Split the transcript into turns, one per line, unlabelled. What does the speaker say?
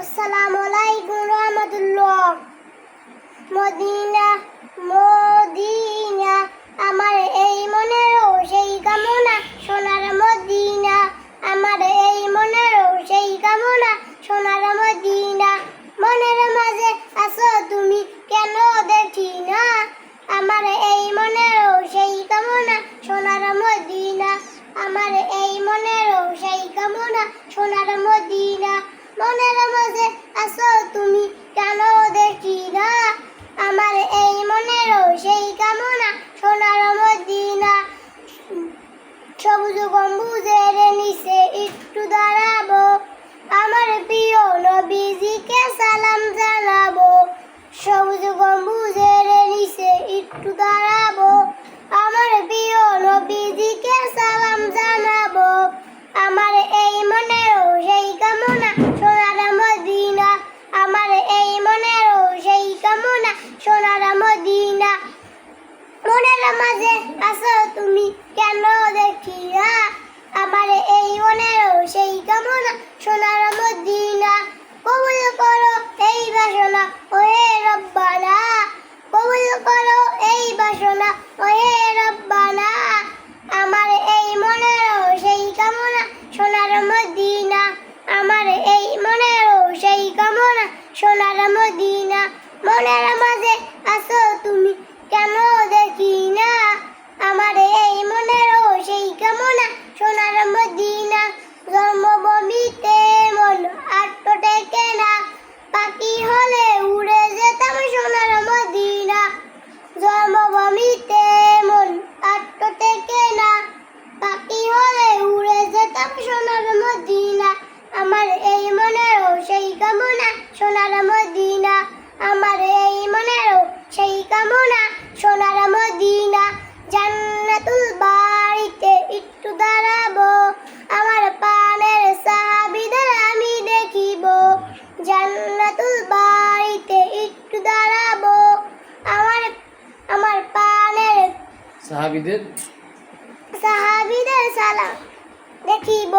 আসসালামু আলাইকুম রহমতুল্লাহ। Medina Medina আমার এই মনেরও সেই কামনা, সোনার মদিনা আমার এই মনেরও সেই কামনা, সোনার মদিনা। মনের মাঝে আছো তুমি কেন দেখি না, আমার এই মনেরও সেই কামনা, সোনার মদিনা আমার এই মনেরও সেই কামনা, সোনার মদিনা। মনের মাঝে আছো তুমি কেন দেখি না, আমার এই মনেরও সেই কামনা, সোনার মদিনা। সবুজ গম্বুজের নিচে একটু দাঁড়াবো, আমার প্রিয় নবীজিকে সালাম জানাবো। সবুজ গম্বুজের নিচে একটু দাঁড়াবো, আমার প্রিয় নবীজিকে সালাম জানাবো। আমার এই মনেরও সেই কামনা, সোনার মদিনা আমার এই মনেরও সেই কামনা, সোনার মদিনা। মনের মাঝে আছো তুমি কেন দেখি না, আমার এই মনেরও সেই কামনা, সোনার মদিনা। কবুল করো এই বাসনা ওহে রব্বানা, কবুল করো এই বাসনা ওহে রব্বানা। আমার এই মনেরও সেই কামনা, সোনার মদিনা আমার এই মনেরও সেই কামনা, সোনার মদিনা। মনের মাঝে আছো তুমি কেন দেখি না, আমার এই মনেরও সেই কামনা, সোনার মদিনা। জন্মভূমিতে মন আটকে টেকে না, পাখি হলে উড়ে যেতাম সোনার মদিনা। জন্মভূমিতে মন আটকে টেকে না, পাখি হলে উড়ে যেতাম সোনার মদিনা। আমার এই মনেরও সেই কামনা, সোনার মদিনা আমার এই মনেরও সেই কামনা, সোনার মদিনা। জান্নাতুল বাড়িতে একটু দাঁড়াবো, আমার পানের সাহাবীদের আমি দেখিব। জান্নাতুল বাড়িতে একটু দাঁড়াবো, আমার পানের সাহাবীদের সালাম দেখিব।